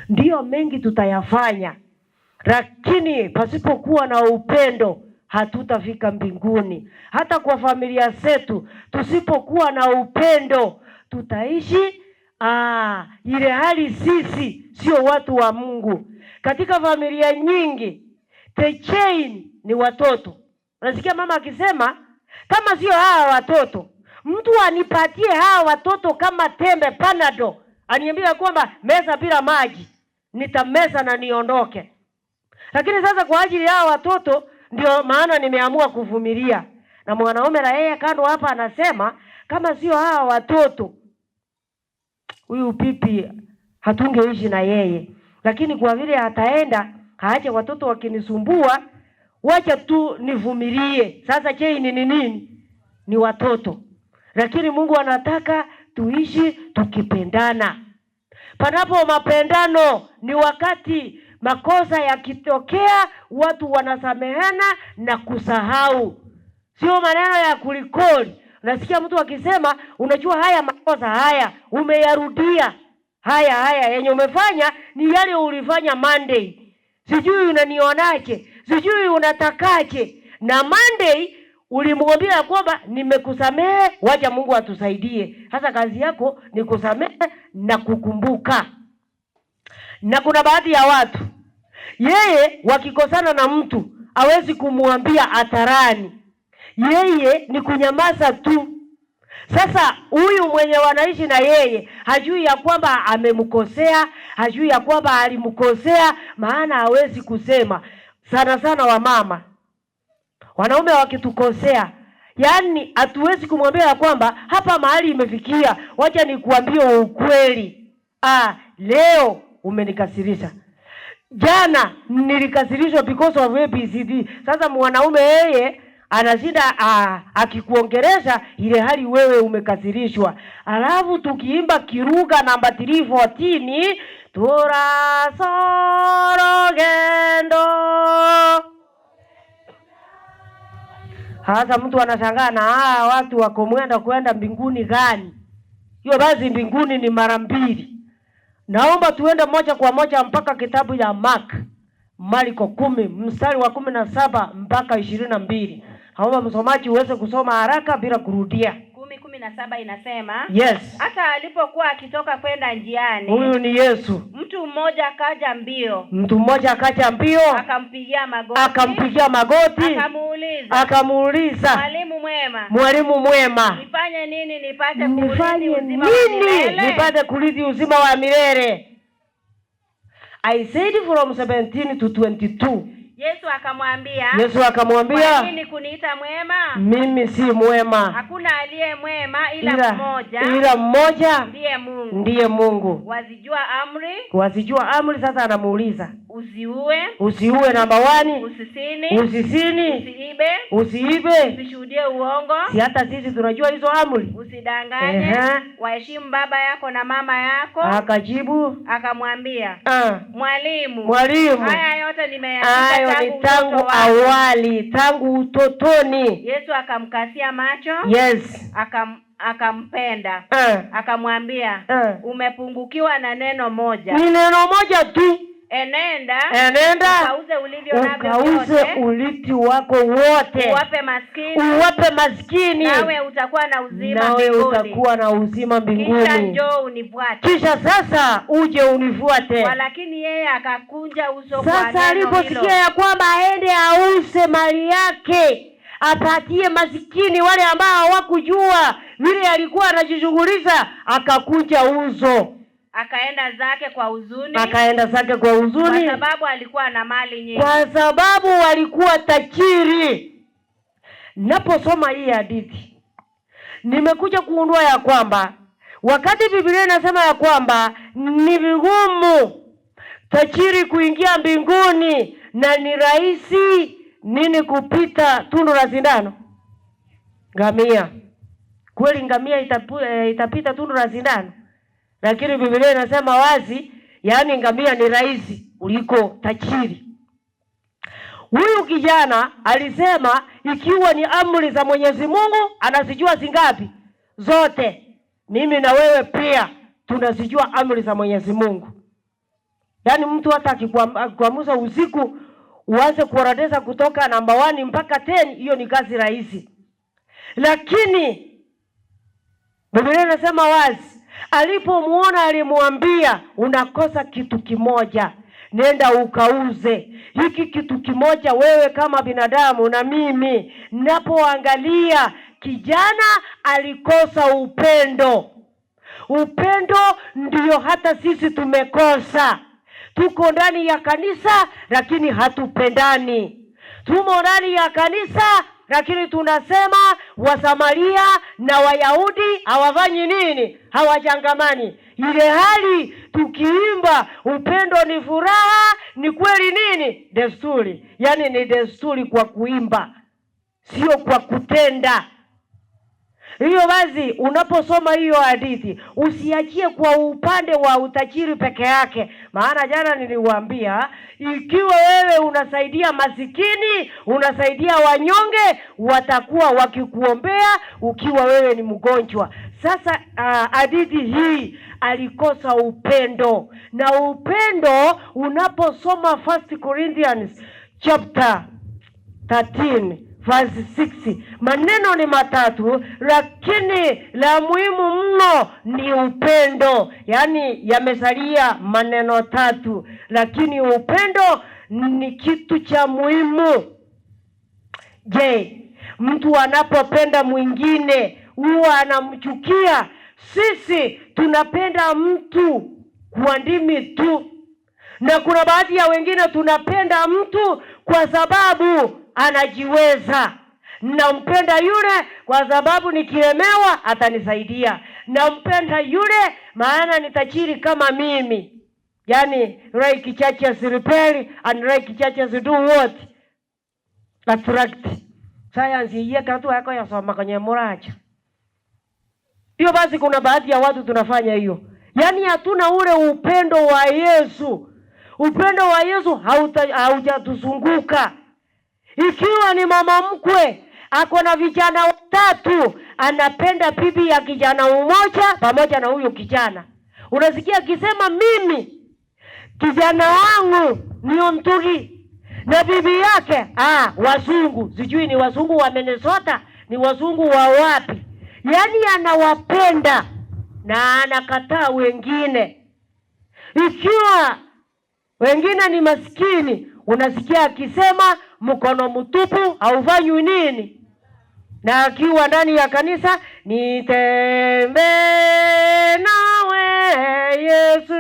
Ndiyo mengi tutayafanya, lakini pasipokuwa na upendo hatutafika mbinguni. Hata kwa familia zetu tusipokuwa na upendo tutaishi ile hali sisi sio watu wa Mungu. Katika familia nyingi the chain ni watoto. Unasikia mama akisema kama sio hawa watoto, mtu anipatie hawa watoto kama tembe panado, aniambia kwamba meza bila maji, nitameza na niondoke. Lakini sasa kwa ajili ya hawa watoto ndio maana nimeamua kuvumilia. Na mwanaume na yeye kando hapa anasema kama sio hawa watoto, huyu pipi hatungeishi na yeye. Lakini kwa vile ataenda haache watoto wakinisumbua, wacha tu nivumilie. Sasa chain ni nini? Ni watoto. Lakini Mungu anataka tuishi tukipendana. Panapo mapendano ni wakati makosa yakitokea watu wanasamehana na kusahau. Sio maneno ya kulikoli. Unasikia mtu akisema unajua haya makosa haya umeyarudia. Haya yenye umefanya ni yale ulifanya Monday. Sijui unanionaje, sijui unatakaje. Na Monday ulimwambia kwamba nimekusamehe, wacha Mungu atusaidie. Hasa kazi yako ni kusamehe na kukumbuka. Na kuna baadhi ya watu yeye wakikosana na mtu hawezi kumwambia hadharani. Yeye ni kunyamaza tu. Sasa huyu mwenye wanaishi na yeye hajui ya kwamba amemkosea, hajui ya kwamba alimkosea, maana hawezi kusema. Sana wamama, wanaume wakitukosea, yani hatuwezi kumwambia ya kwamba hapa mahali imefikia, wacha nikuambie ukweli. Leo umenikasirisha. Jana nilikasirishwa because of ABCD. Sasa mwanaume yeye anashinda akikuongelesha ile hali wewe umekasirishwa. Alafu tukiimba kiruga namba 314, turasorogendo. Hasa mtu anashangaa na watu wako kwenda mbinguni gani? Hiyo basi mbinguni ni mara 2. Naomba tuende moja kwa moja mpaka kitabu ya Marko 10 mstari wa 17 mpaka 22. Naomba msomaji uweze kusoma haraka bila kurudia. 10:17 inasema, yes, hata alipokuwa akitoka kwenda njiani, huyu ni Yesu, mtu mmoja akaja mbio, akampigia magoti, akamuuliza, mwalimu mwema, nifanye nini nipate kurithi uzima wa milele? I said from 17 to 22. Yesu akamwambia, kwa nini kuniita mwema? Mimi si mwema. Hakuna aliye mwema ila mmoja, ndiye Mungu. Wazijua amri. Sasa anamuuliza, usiue namba 1, usisini, usiibe, usishuhudie uongo. Si hata sisi tunajua hizo amri. Usidanganye, waheshimu baba yako na mama yako. Akajibu akamwambia, Mwalimu, haya yote nimeyaandika tangu awali, tangu utotoni. Yesu akamkasia macho, yes, akampenda, akamwambia, umepungukiwa na neno moja. Ni neno moja tu. Enenda, ukauze urithi wako wote, uwape maskini, nawe utakuwa na uzima mbinguni. Kisha njoo unifuate. Kisha sasa uje unifuate. Lakini yeye akakunja uso kwa neno hilo. Sasa aliposikia ya kwamba aende auze mali yake, apatie maskini wale ambao hawakujua vile alikuwa anajishughulisha, akakunja uso. Akaenda zake kwa huzuni. Kwa sababu alikuwa na mali nyingi. Kwa sababu alikuwa tajiri. Naposoma hii hadithi, nimekuja kuundua ya kwamba wakati Biblia inasema ya kwamba ni vigumu tajiri kuingia mbinguni na ni rahisi nini kupita tundu la sindano? Ngamia. Kweli ngamia itapita tundu la sindano? Lakini Biblia inasema wazi, yani ngamia ni rahisi kuliko tajiri. Huyu kijana alisema ikiwa ni amri za Mwenyezi Mungu anazijua zingapi? Zote. Mimi na wewe pia tunazijua amri za Mwenyezi Mungu. Yaani mtu hata akikuamuza usiku uanze kuorodesha kutoka namba 1 mpaka 10, hiyo ni kazi rahisi. Lakini Biblia inasema wazi, alipomuona alimwambia, unakosa kitu kimoja, nenda ukauze. Hiki kitu kimoja wewe kama binadamu na mimi, ninapoangalia kijana alikosa upendo. Upendo ndio hata sisi tumekosa. Tuko ndani ya kanisa lakini hatupendani. Tumo ndani ya kanisa lakini tunasema Wasamaria na Wayahudi hawafanyi nini? Hawachangamani. Ile hali tukiimba upendo ni furaha, ni kweli nini? Desturi. Yaani ni desturi kwa kuimba, sio kwa kutenda. Hiyo basi, unaposoma hiyo hadithi usiachie kwa upande wa utajiri peke yake. Maana jana niliwaambia, ikiwa wewe unasaidia masikini, unasaidia wanyonge, watakuwa wakikuombea ukiwa wewe ni mgonjwa. Sasa hadithi hii alikosa upendo. Na upendo unaposoma 1 Corinthians chapter 13 verse 6, maneno ni matatu, lakini la muhimu mno ni upendo. Yaani yamesalia maneno 3, lakini upendo ni kitu cha muhimu. Je, mtu anapopenda mwingine huwa anamchukia? Sisi tunapenda mtu kwa ndimi tu, na kuna baadhi ya wengine tunapenda mtu kwa sababu anajiweza. Nampenda yule kwa sababu nikilemewa atanisaidia. Nampenda yule maana ni tajiri kama mimi. Yaani like churches repel and like churches do what? Attract. Science yeka tu yako yasoma kwenye muracha. Hiyo basi kuna baadhi ya watu tunafanya hiyo. Yaani hatuna ule upendo wa Yesu. Upendo wa Yesu haujatuzunguka. Ikiwa ni mama mkwe ako na vijana 3, anapenda bibi ya kijana mmoja pamoja na huyo kijana. Unasikia akisema mimi kijana wangu ni Onturi na bibi yake wazungu, sijui ni wazungu wa Minnesota, ni wazungu wa wapi. Yaani anawapenda na anakataa wengine. Ikiwa wengine ni maskini, unasikia akisema mkono mtupu haufanywi nini? Na akiwa ndani ya kanisa, nitembe nawe Yesu.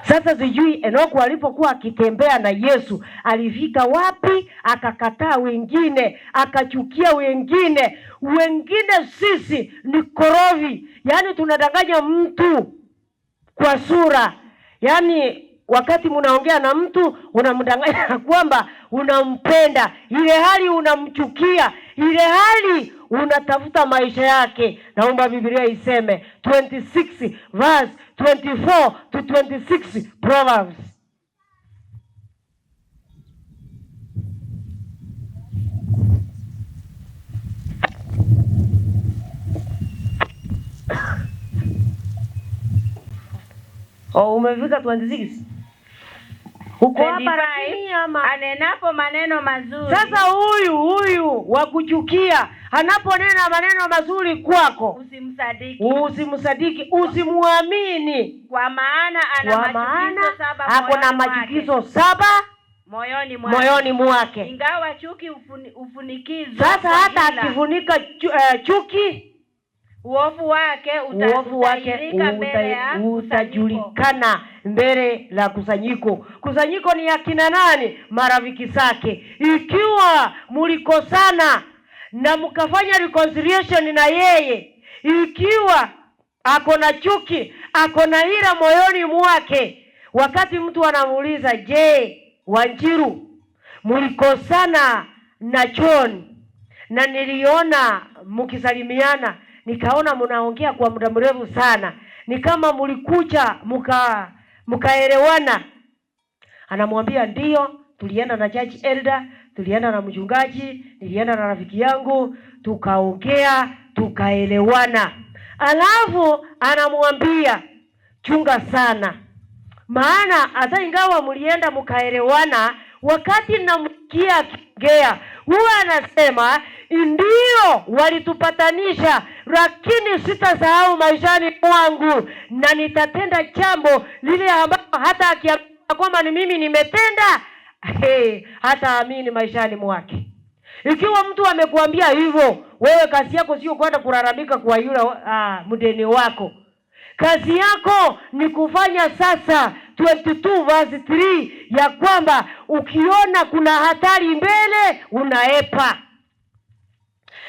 Sasa sijui Enoku alipokuwa akitembea na Yesu alifika wapi? Akakataa wengine, akachukia wengine. Wengine sisi ni korovi. Yaani tunadanganya mtu kwa sura. Yaani wakati mnaongea na mtu unamdanganya kwamba unampenda, ile hali unamchukia, ile hali unatafuta maisha yake. Naomba Biblia iseme 26 verse 24 to 26 Proverbs. Umefika 26? Uko hapa lakini ama anenapo maneno mazuri. Sasa huyu wa kuchukia anaponena maneno mazuri kwako, usimsadiki, usimuamini, kwa maana ana machukizo 7 moyoni mwake. Ingawa chuki ufunikizwa. Sasa hata akifunika chuki, uovu wake utajulikana mbele la kusanyiko. Kusanyiko ni akina nani? Marafiki zake. Ikiwa mulikosana na mkafanya reconciliation na yeye, ikiwa ako na chuki, ako na ira moyoni mwake, wakati mtu anamuuliza, je, Wanjiru mulikosana na John na niliona mkisalimiana, nikaona mnaongea kwa muda mrefu sana, ni kama mlikucha mkaelewana. Anamwambia ndio, tulienda na church elder, tulienda na mchungaji, nilienda na rafiki yangu, tukaongea, tukaelewana. Alafu anamwambia chunga sana, maana hata ingawa mlienda mkaelewana, wakati namkia akigea huwa anasema ndio walitupatanisha, lakini sitasahau maishani mwangu, na nitatenda jambo lile ambalo hata akiamini kwamba ni mimi nimetenda, hata amini maishani mwake. Ikiwa mtu amekuambia hivyo, wewe kazi yako sio kwenda kulalamika kwa yule mdeni wako. Kazi yako ni kufanya sasa 22 verse 3 ya kwamba ukiona kuna hatari mbele unaepa.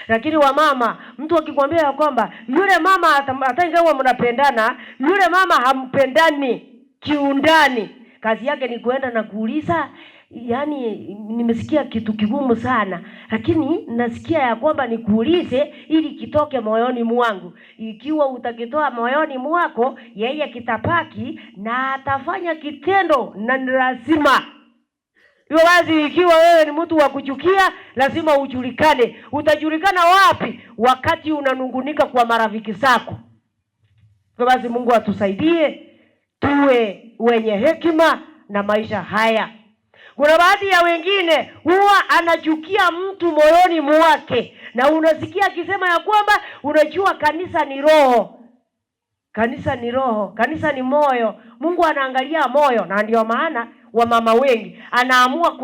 Lakini wamama, mtu akikwambia ya kwamba yule mama hata ingawa mnapendana, yule mama hampendani kiundani, kazi yake ni kuenda na kuuliza, yaani nimesikia kitu kigumu sana, lakini nasikia ya kwamba nikuulize ili kitoke moyoni mwangu. Ikiwa utakitoa moyoni mwako, yeye kitapaki na atafanya kitendo, na ni lazima. Hiyo wazi, ikiwa wewe ni mtu wa kuchukia, lazima ujulikane. Utajulikana wapi? Wakati unanungunika kwa marafiki zako. Kwa basi Mungu atusaidie tuwe wenye hekima na maisha haya. Kuna baadhi ya wengine huwa anachukia mtu moyoni mwake, na unasikia akisema ya kwamba unajua kanisa ni roho. Kanisa ni roho, kanisa ni moyo. Mungu anaangalia moyo, na ndio maana wamama wengi anaamua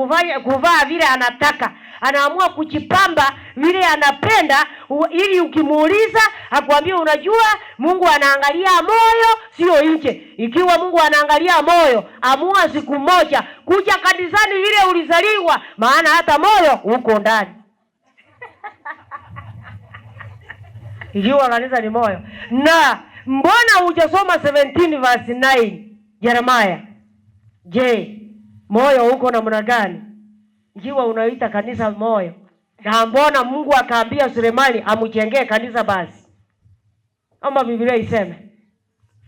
kuvaa vile anataka, anaamua kujipamba vile anapenda, ili ukimuuliza akwambia unajua Mungu anaangalia moyo sio nje. Ikiwa Mungu anaangalia moyo, amua siku moja kuja kanisani vile ulizaliwa, maana hata moyo uko ndani. Ikiwa kanisa ni moyo. Na mbona hujasoma 17 verse 9 Yeremia? Je, moyo uko namna gani? Ikiwa unaita kanisa moyo, na mbona Mungu akaambia Sulemani amjengee kanisa basi? Ama Biblia iseme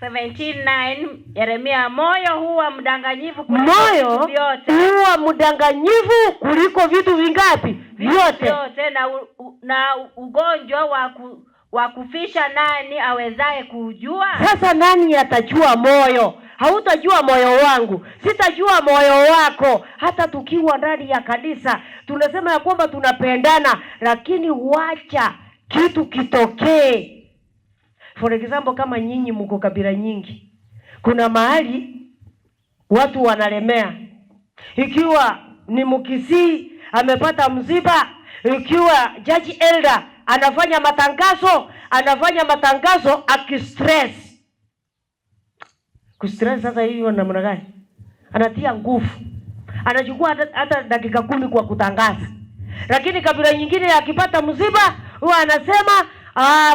17:9 Yeremia, moyo huwa mdanganyifu kuliko vitu vyote. Huwa mdanganyifu kuliko vitu vingapi? Vyote. Na ugonjwa wa kufisha nani awezaye kujua? Sasa nani atajua moyo? Hautajua moyo wangu, sitajua moyo wako. Hata tukiwa ndani ya kanisa tunasema ya kwamba tunapendana, lakini wacha kitu kitokee. For example, kama nyinyi mko kabila nyingi, kuna mahali watu wanalemea. Ikiwa ni Mkisii amepata msiba, ikiwa judge elder anafanya matangazo akistress. Kustress sasa hiyo namna gani? Anatia nguvu. Anachukua hata dakika 10 kwa kutangaza. Lakini kabila nyingine akipata msiba, huwa anasema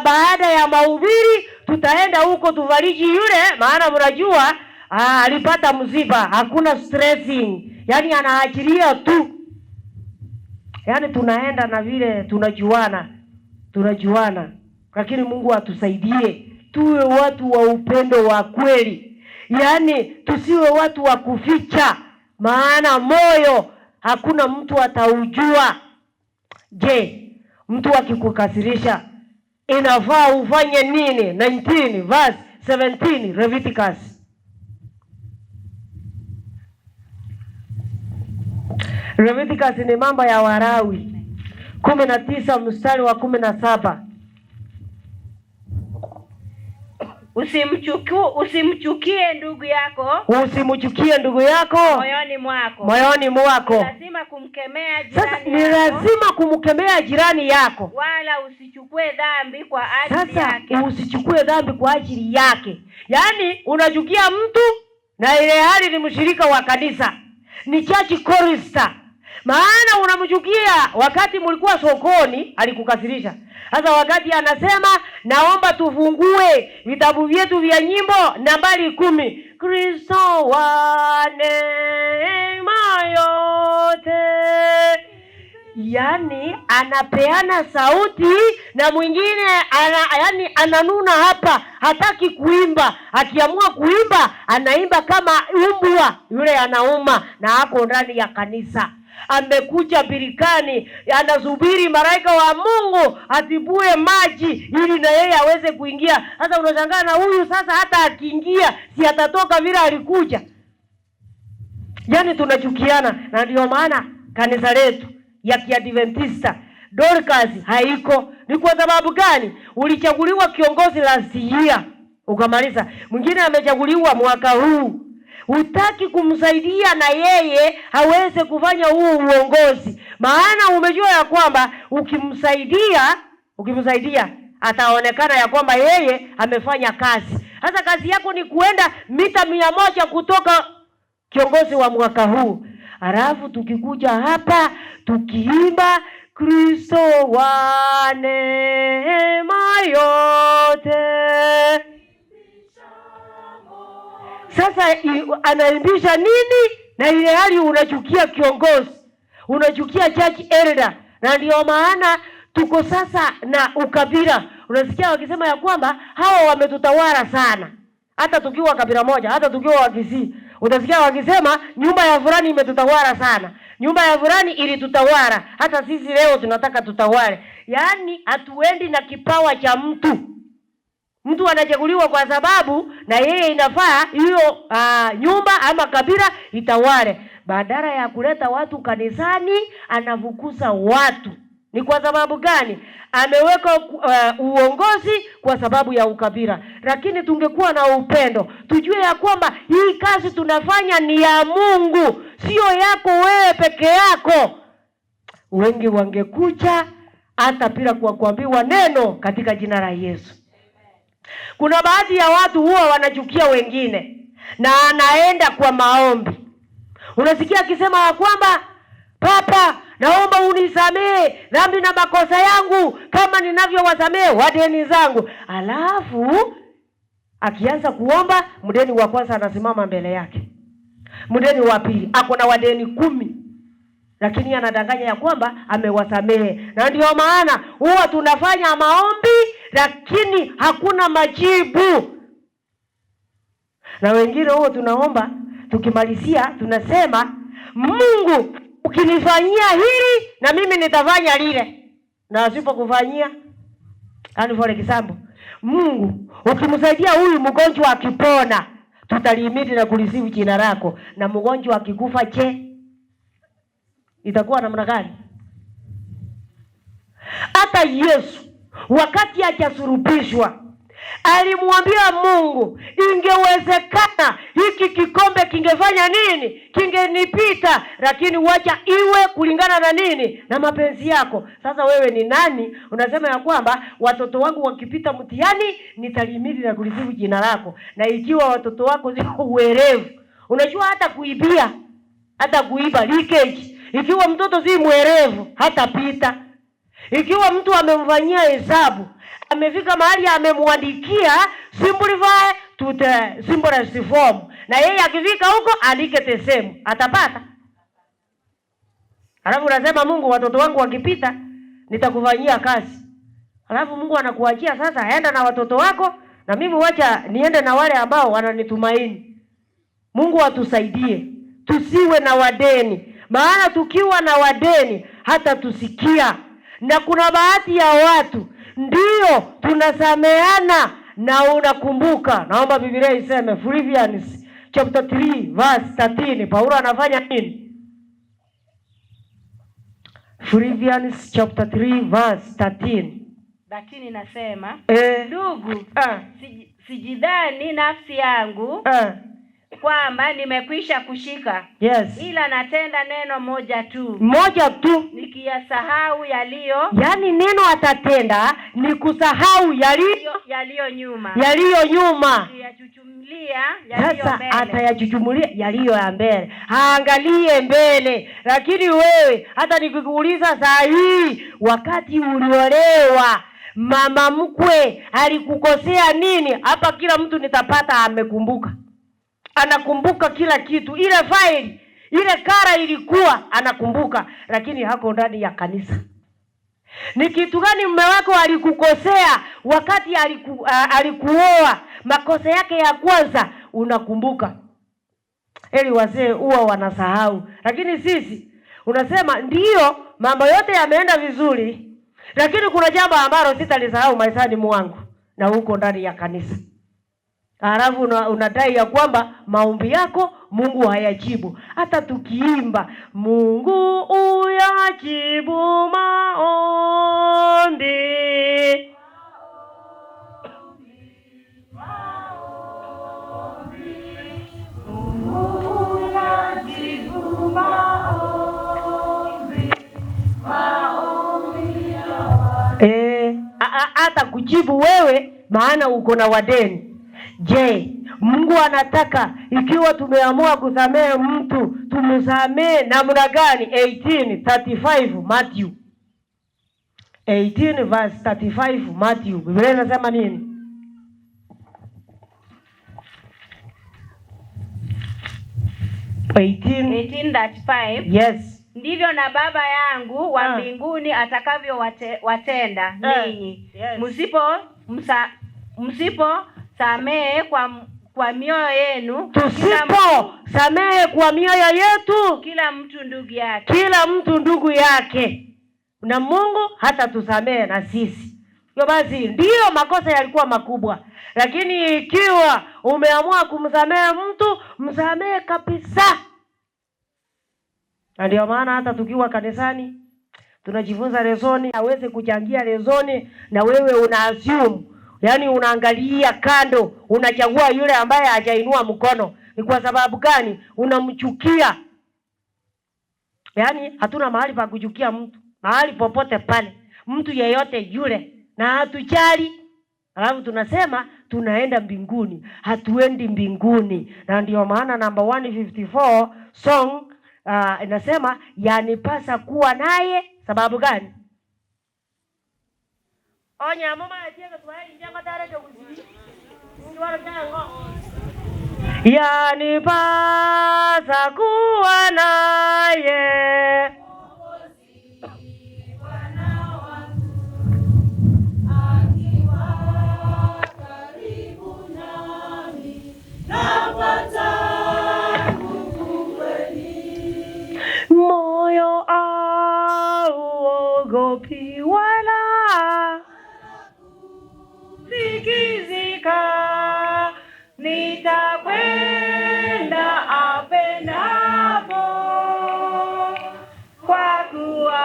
baada ya mahubiri tutaenda huko tufariji yule, maana mnajua alipata msiba, hakuna stressing. Yaani anaachilia tu. Yaani tunaenda na vile tunajuana. Lakini Mungu atusaidie tuwe watu wa upendo wa kweli. Yaani tusiwe watu wa kuficha, maana moyo hakuna mtu ataujua. Je, mtu akikukasirisha inafaa ufanye nini? 19 verse 17 Leviticus. Leviticus ni mambo ya Walawi 19 mstari wa 17. Usimchukie ndugu yako. Usimchukie ndugu yako moyoni mwako. Lazima kumkemea jirani. Sasa ni lazima kumkemea jirani yako. Wala usichukue dhambi kwa ajili yake. Sasa usichukue dhambi kwa ajili yake. Yaani unachukia mtu na ile hali ni mshirika wa kanisa, ni church chorister. Maana unamchukia wakati mlikuwa sokoni alikukasirisha. Sasa wakati anasema naomba tufungue vitabu vyetu vya nyimbo nambari 10, Kristo wa neema yote, yaani anapeana sauti na mwingine ananuna hapa, hataki kuimba. Akiamua kuimba anaimba kama umbwa, yule anauma na hako ndani ya kanisa. amekuja birikani, anasubiri malaika wa Mungu atibue maji ili na yeye aweze kuingia. Sasa unashangaa na huyu sasa hata akiingia si atatoka vile alikuja. Yaani tunachukiana, na ndio maana kanisa letu ya Kiadventista Dorcas haiko. Ni kwa sababu gani? Ulichaguliwa kiongozi last year ukamaliza. Mwingine amechaguliwa mwaka huu. Hutaki kumsaidia na yeye haweze kufanya huo uongozi. Maana umejua ya kwamba ukimsaidia ataonekana ya kwamba yeye amefanya kazi. Sasa kazi yako ni kuenda mita 100 kutoka kiongozi wa mwaka huu. Alafu tukikuja hapa tukiimba Kristo wa neema yote. Sasa anaimbisha nini? Na ile hali unachukia kiongozi, unachukia church elder. Na ndio maana tuko sasa na ukabila. Unasikia wakisema ya kwamba hawa wametutawala sana. Hata tukiwa kabila moja, hata tukiwa Wakisii, utasikia wakisema nyumba ya fulani imetutawala sana. Nyumba ya fulani ilitutawala. Hata sisi leo tunataka tutawale. Yaani hatuendi na kipawa cha mtu. Mtu anachaguliwa kwa sababu na yeye inafaa hiyo nyumba ama kabila itawale. Badala ya kuleta watu kanisani, anafukuza watu. Ni kwa sababu gani? Ameweka uongozi kwa sababu ya ukabila. Lakini tungekuwa na upendo, tujue ya kwamba hii kazi tunafanya ni ya Mungu, sio yako wewe peke yako. Wengi wangekuja hata bila kuambiwa neno katika jina la Yesu. Kuna baadhi ya watu huwa wanachukia wengine na anaenda kwa maombi. Unasikia akisema ya kwamba Papa, naomba unisamee dhambi na makosa yangu kama ninavyowasamee wadeni zangu. Alafu akianza kuomba, mdeni wa kwanza anasimama mbele yake. Mdeni wa pili ako na wadeni 10. Lakini anadanganya ya kwamba amewasamehe. Na ndio maana huwa tunafanya maombi lakini hakuna majibu. Na wengine huwa tunaomba, tukimalizia tunasema, Mungu ukinifanyia hili na mimi nitafanya lile. Na asipokufanyia, for example, Mungu ukimsaidia huyu mgonjwa akipona, tutalimiti na kulisifu jina lako. Na mgonjwa akikufa itakuwa namna gani? Hata Yesu wakati hajasulubishwa alimwambia Mungu, ingewezekana hiki kikombe kingefanya nini? Kingenipita, lakini wacha iwe kulingana na nini? Na mapenzi yako. Sasa wewe ni nani unasema ya kwamba watoto wangu wakipita mtihani nitalimiti na kulisifu jina lako? Na ikiwa watoto wako sio uwerevu, unajua hata kuibia, hata kuiba leakage, ikiwa mtoto si mwerevu hata pita. Ikiwa mtu amemfanyia hesabu, amefika mahali amemwandikia simplify to the simplest form, na yeye akifika huko andike the same, atapata. Alafu unasema Mungu, watoto wangu wakipita nitakufanyia kazi. Alafu Mungu anakuachia sasa, aenda na watoto wako na mimi wacha niende na wale ambao wananitumaini. Mungu atusaidie tusiwe na wadeni. Maana tukiwa na wadeni hata tusikia. Na kuna baadhi ya watu ndio tunasameana na unakumbuka. Naomba Biblia iseme Philippians chapter 3 verse 13. Paulo anafanya nini? Philippians chapter 3 verse 13. Lakini nasema ndugu, sijidhani nafsi yangu kwamba nimekwisha kushika. Yes. Ila natenda neno moja tu. Nikiyasahau yaliyo. Yaani neno atatenda ni kusahau yaliyo nyuma. Yachuchumulia yaliyo mbele. Sasa atayachuchumulia yaliyo ya mbele. Haangalie mbele. Lakini wewe hata nikikuuliza saa hii, wakati uliolewa mama mkwe alikukosea nini? Hapa kila mtu nitapata amekumbuka. Anakumbuka kila kitu. Ile faili, ile kara ilikuwa anakumbuka, lakini hako ndani ya kanisa. Ni kitu gani mume wako alikukosea wakati alikuoa? Makosa yake ya kwanza unakumbuka. Eli wazee huwa wanasahau. Lakini sisi unasema ndio mambo yote yameenda vizuri, lakini kuna jambo ambalo sitalisahau maishani mwangu, na huko ndani ya kanisa. Halafu unadai ya kwamba maombi yako Mungu hayajibu. Hata tukiimba Mungu uyajibu maombi, hata kujibu wewe, maana uko na wadeni. Je, Mungu anataka ikiwa tumeamua kusamehe mtu tumsamehe namna gani? 18:35 Matthew 18 verse 35 Matthew. Biblia inasema nini? Eighteen 18:35. Yes. Ndivyo na Baba yangu wa mbinguni atakavyowatenda ninyi. Yes. Msipo samehe kwa mioyo yenu. Tusipo samehe kwa mioyo yetu, kila mtu ndugu yake, na Mungu hata tusamehe na sisi. Kwa basi ndio makosa yalikuwa makubwa, lakini ikiwa umeamua kumsamehe mtu, msamehe kabisa. Na ndio maana hata tukiwa kanisani tunajifunza lesoni, aweze kuchangia lesoni na wewe una assume, yaani unaangalia kando, unachagua yule ambaye hajainua mkono. Ni kwa sababu gani? Unamchukia. Yaani hatuna mahali pa kuchukia mtu, mahali popote pale, mtu yeyote yule, na hatujali. Alafu tunasema tunaenda mbinguni, hatuendi mbinguni. Na ndio maana number 154 song inasema yanipasa kuwa naye. Sababu gani? Onya mama atieka tuwahi njama tareke kuzibi. Ungiwaro chango. Yanipasa kuwa naye. Moyo auogopi wala sikizika, nitakwenda apendapo, kwa kuwa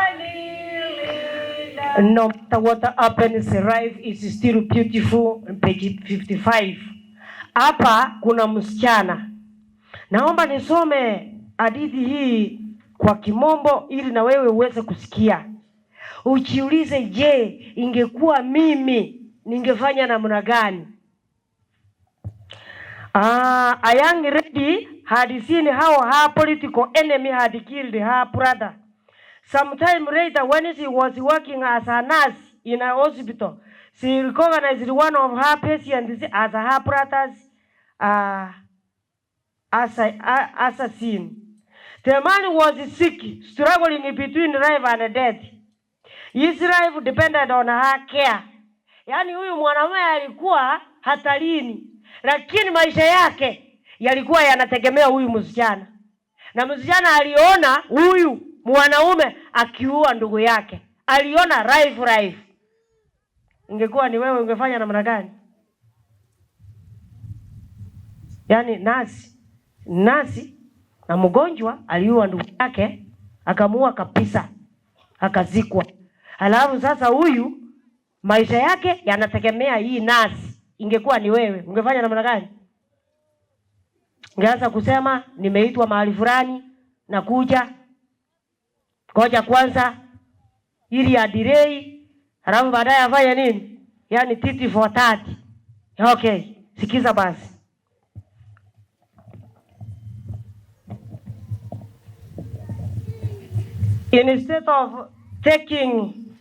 alilinda. No matter what happens, life is still beautiful. Page 55. Hapa kuna msichana. Naomba nisome hadithi hii kwa Kimombo ili na wewe uweze kusikia. Ujiulize, je, ingekuwa mimi ningefanya namna gani? A young lady had seen how her political enemy had killed her brother. Sometime later, when she was working as a nurse in a hospital, she recognized one of her patients as her brother's assassin. The man was sick, struggling between life and death. His life depended on her care. Yaani huyu mwanamume alikuwa hatarini, lakini maisha yake yalikuwa yanategemea huyu msichana. Na msichana aliona huyu mwanaume akiua ndugu yake. Aliona life. Ingekuwa ni wewe ungefanya namna gani? Yaani nasi na mgonjwa aliua ndugu yake, akamuua kabisa, akazikwa. Alafu sasa huyu maisha yake yanategemea hii nasi. Ingekuwa ni wewe ungefanya namna gani? Ungeanza kusema nimeitwa mahali fulani na kuja, ngoja kwanza ili ya delay, alafu baadaye afanye nini? Yaani titi for 30. Okay, sikiza basi. Instead of taking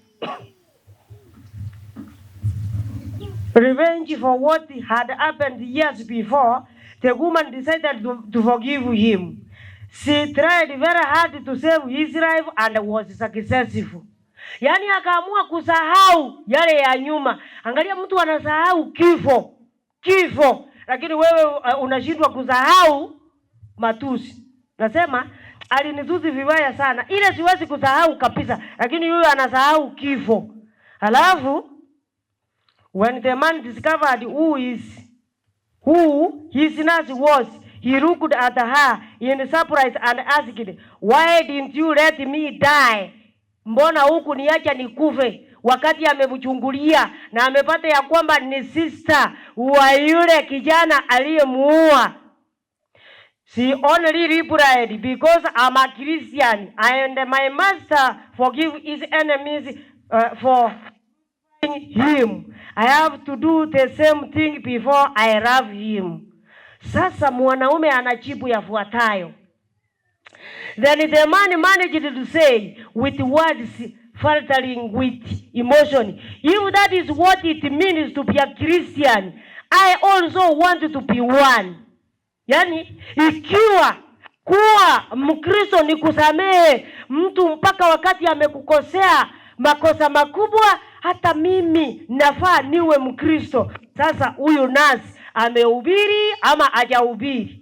revenge for what had happened years before, the woman decided to forgive him. She tried very hard to save his life and was successful. Yaani akaamua kusahau yale ya nyuma. Angalia, mtu anasahau kifo, lakini wewe unashindwa kusahau matusi. Nasema alinizuzi vibaya sana. Ile siwezi kusahau kabisa, lakini huyu anasahau kifo. Alafu when the man discovered who his nurse was, he looked at her in surprise and asked, "Why didn't you let me die?" Mbona huku niacha nikufe? Wakati amemchungulia na amepata ya kwamba ni sister wa yule kijana aliyemuua. She only replied, "Because I'm a Christian and my master forgive his enemies for him. I have to do the same thing before I love him." Sasa mwanaume anajibu yafuatayo. Then the man managed to say with words faltering with emotion, "If that is what it means to be a Christian, I also want to be one." Yani, ikiwa kuwa Mkristo ni kusamehe mtu mpaka wakati amekukosea makosa makubwa, hata mimi nafaa niwe Mkristo. Sasa huyu nasi amehubiri ama hajahubiri?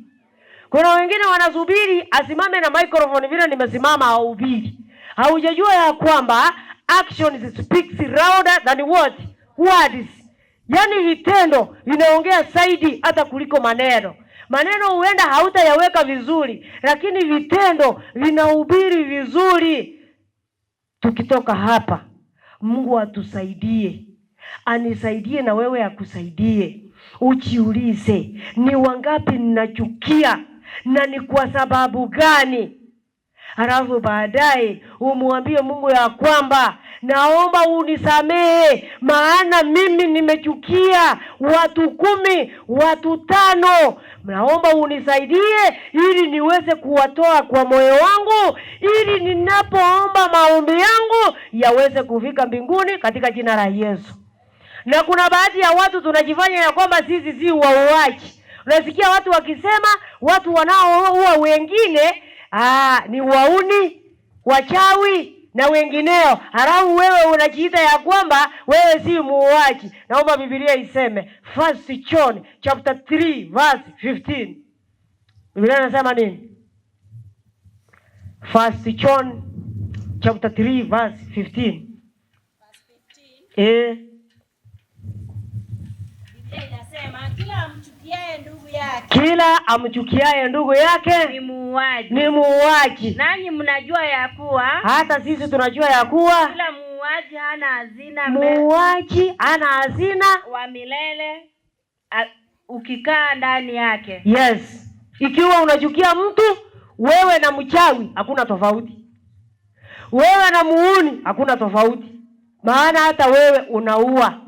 Kuna wengine wanasubiri asimame na microphone vile nimesimama ahubiri. Haujajua ya kwamba actions speaks louder than what? Words. Yani vitendo vinaongea zaidi hata kuliko maneno. Maneno huenda hautayaweka vizuri, lakini vitendo vinahubiri vizuri. Tukitoka hapa, Mungu atusaidie. Anisaidie na wewe akusaidie. Ujiulize, ni wangapi ninachukia na ni kwa sababu gani? Halafu baadaye umwambie Mungu ya kwamba naomba unisamehe, maana mimi nimechukia watu 10, watu 5. Naomba unisaidie ili niweze kuwatoa kwa moyo wangu, ili ninapoomba maombi yangu yaweze kufika mbinguni katika jina la Yesu. Na kuna baadhi ya watu tunajifanya ya kwamba sisi si wauaji. Unasikia watu wakisema watu wanaoua wengine ni wauni, wachawi na wengineo. Halafu wewe unajiita ya kwamba wewe si muuaji. Naomba Biblia iseme 1 John chapter 3 verse 15. Biblia inasema nini? 1 John chapter 3 verse 15. Verse 15. Biblia inasema kila amchukiaye ndugu yake ni muuaji. Nanyi mnajua ya kuwa, hata sisi tunajua ya kuwa, kila muuaji hana hazina wa milele ukikaa ndani yake. Yes. Ikiwa unachukia mtu, wewe na mchawi hakuna tofauti. Wewe na muuni hakuna tofauti. Maana hata wewe unaua.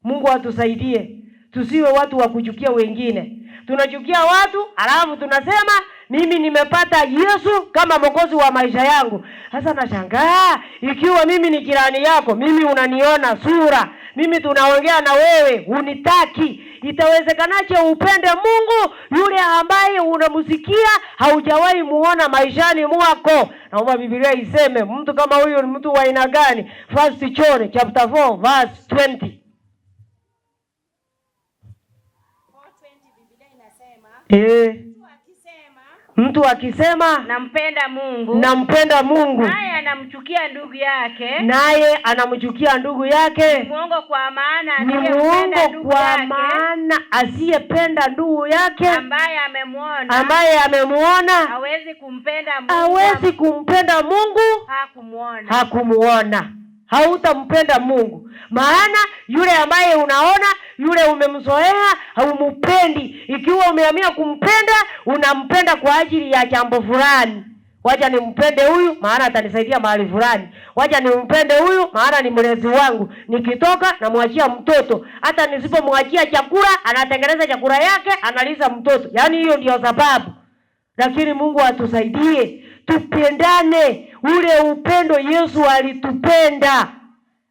Mungu atusaidie. Tusiwe watu wa kuchukia wengine. Tunachukia watu, alafu tunasema mimi nimepata Yesu kama mwokozi wa maisha yangu. Sasa nashangaa, ikiwa mimi ni jirani yako, mimi unaniona sura, mimi tunaongea na wewe, unitaki, itawezekanaje upende Mungu yule ambaye unamsikia haujawahi muona maishani mwako? Naomba Biblia iseme mtu kama huyo ni mtu wa aina gani? 1 John chapter 4 verse 20. Mtu akisema nampenda Mungu, naye anamchukia ndugu yake, ni muongo, kwa maana asiyependa ndugu yake ambaye amemuona hawezi kumpenda Mungu hakumuona. Hautampenda Mungu. Maana yule ambaye unaona, yule umemzoea, haumupendi. Ikiwa umeamia kumpenda, unampenda kwa ajili ya jambo fulani. Wacha nimpende huyu maana atanisaidia mahali fulani. Wacha nimpende huyu maana ni mlezi wangu. Nikitoka namwachia mtoto. Hata nisipomwachia chakula, anatengeneza chakula yake, analiza mtoto. Yaani hiyo ndio sababu. Lakini Mungu atusaidie tupendane ule upendo Yesu alitupenda.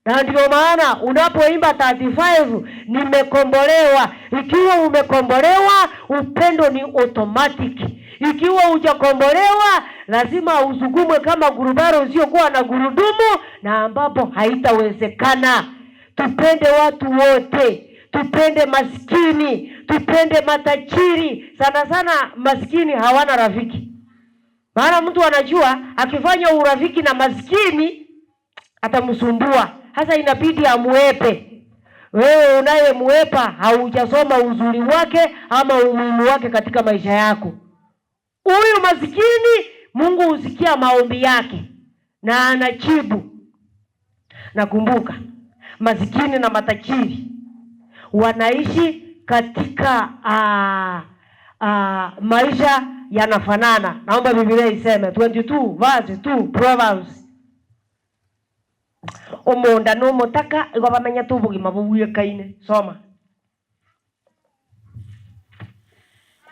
Na ndio maana unapoimba 35 nimekombolewa. Ikiwa umekombolewa, upendo ni automatic. Ikiwa hujakombolewa, lazima usukumwe kama gurubaro usiokuwa na gurudumu, na ambapo haitawezekana. Tupende watu wote. Tupende maskini, tupende matajiri. Sana sana maskini hawana rafiki. Maana mtu anajua akifanya urafiki na maskini atamsumbua. Hasa inabidi amuepe. Wewe unayemuepa haujasoma uzuri wake ama umuhimu wake katika maisha yako. Huyu maskini Mungu husikia maombi yake na anajibu. Nakumbuka maskini na matajiri wanaishi katika maisha yanafanana. Naomba Biblia iseme 22 verse 2 Proverbs. Omonda no motaka igobamenya tubugima bubuye kaine. Soma.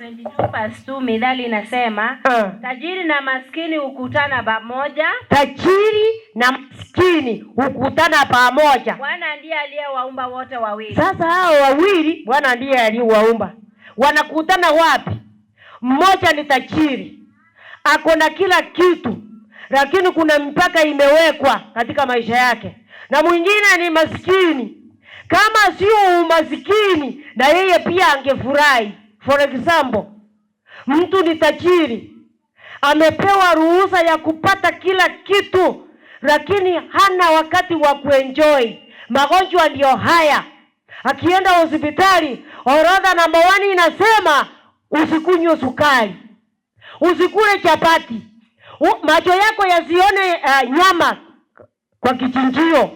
22 verse 2 Mithali inasema tajiri na maskini hukutana pamoja. Tajiri na maskini hukutana pamoja. Bwana ndiye aliyewaumba wote wawili. Sasa hao wawili Bwana ndiye aliyewaumba. Wanakutana wapi? Mmoja ni tajiri, ako na kila kitu, lakini kuna mpaka imewekwa katika maisha yake. Na mwingine ni maskini. Kama sio umaskini, na yeye pia angefurahi. For example, mtu ni tajiri, amepewa ruhusa ya kupata kila kitu, lakini hana wakati wa kuenjoy. Magonjwa ndio haya. Akienda hospitali, orodha namba 1 inasema usikunywe sukari, usikule chapati, macho yako yasione nyama kwa kichinjio.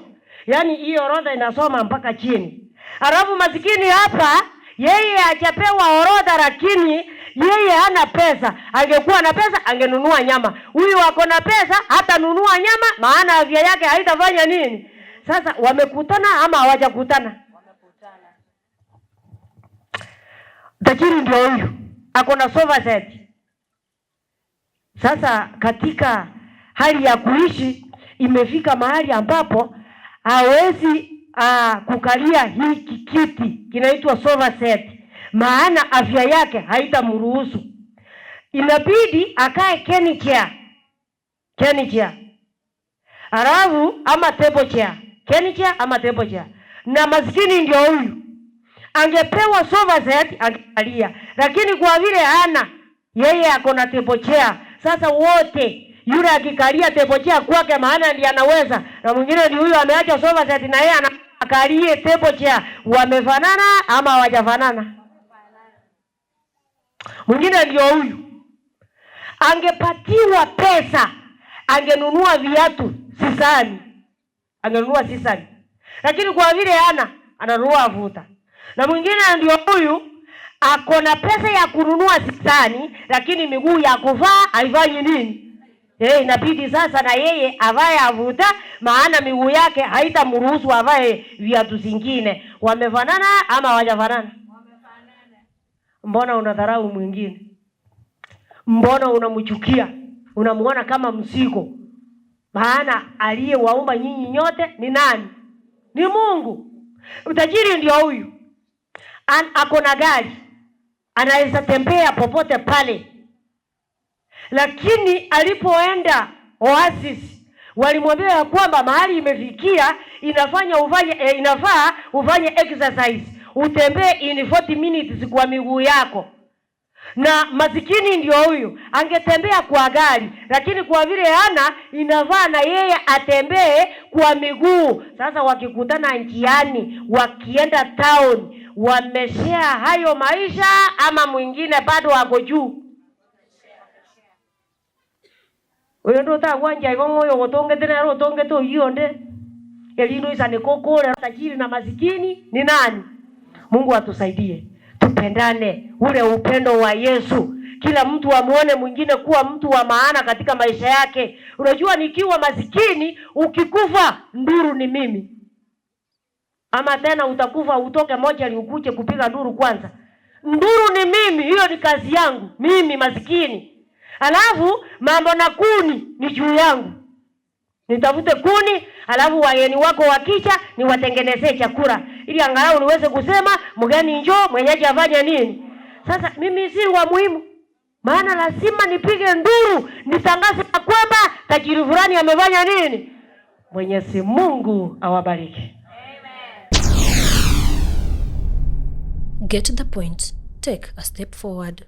Yaani hiyo orodha inasoma mpaka chini. Alafu masikini hapa, yeye hajapewa orodha, lakini yeye hana pesa. Angekuwa na pesa angenunua nyama. Huyu wako na pesa hata nunua nyama, maana afya yake haitafanya nini? Sasa wamekutana ama hawajakutana? Wamekutana. Tajiri ndio huyu, ako na sofa set. Sasa katika hali ya kuishi imefika mahali ambapo hawezi kukalia hiki kiti kinaitwa sofa set, maana afya yake haitamruhusu. Inabidi akae cane chair. Alafu ama table chair. Cane chair ama table chair. Na maskini ndio huyu, angepewa sofa set angekalia, lakini kwa vile hana, yeye ako na table chair. Sasa wote, yule akikalia table chair kwake maana ndiye anaweza, na mwingine ni huyu ameacha sofa set na yeye anakalie table chair. Wamefanana ama hawajafanana? Mwingine ndio huyu, angepatiwa pesa angenunua viatu sisani, lakini kwa vile ananunua avuta. Na mwingine ndio huyu, ako na pesa ya kununua sisani, lakini miguu ya kuvaa haifanyi nini? Inabidi sasa na yeye avae avuta, maana miguu yake haitamruhusu avae viatu zingine. Wamefanana ama hawajafanana? Wamefanana. Mbona unadharau mwingine? Mbona unamchukia? Unamuona kama mzigo? Maana aliyewaumba nyinyi nyote ni nani? Ni Mungu. Utajiri ndio huyu, ako na gari, anaweza tembea popote pale. Lakini alipoenda Oasis, walimwambia ya kwamba mahali imefikia inafaa ufanye exercise, utembee in 40 minutes kwa miguu yako. Na masikini ndio huyu, angetembea kwa gari, lakini kwa vile inafaa na yeye atembee kwa miguu. Sasa wakikutana njiani, wakienda town, wameshare hayo maisha ama mwingine bado wako juu? Wewe ndo tawanja igongo yotonge tena rotonge to yonde. Elino isane kokole tajiri na masikini ni nani? Mungu atusaidie. Tupendane ule upendo wa Yesu. Kila mtu amuone mwingine kuwa mtu wa maana katika maisha yake. Unajua nikiwa masikini, ukikufa nduru ni mimi. Ama tena utakufa utoke moja ukuje kupiga nduru kwanza. Nduru ni mimi, hiyo ni kazi yangu. Mimi masikini. Alafu mambo na kuni ni juu yangu. Nitafute kuni, alafu wageni wako wakicha niwatengenezee chakula, ili angalau niweze kusema mgeni njoo, mwenyeji afanye nini. Sasa mimi si wa muhimu, maana lazima nipige nduru, nitangaze kwamba tajiri fulani amefanya nini. Mwenyezi Mungu awabariki. Amen. Get the point. Take a step forward.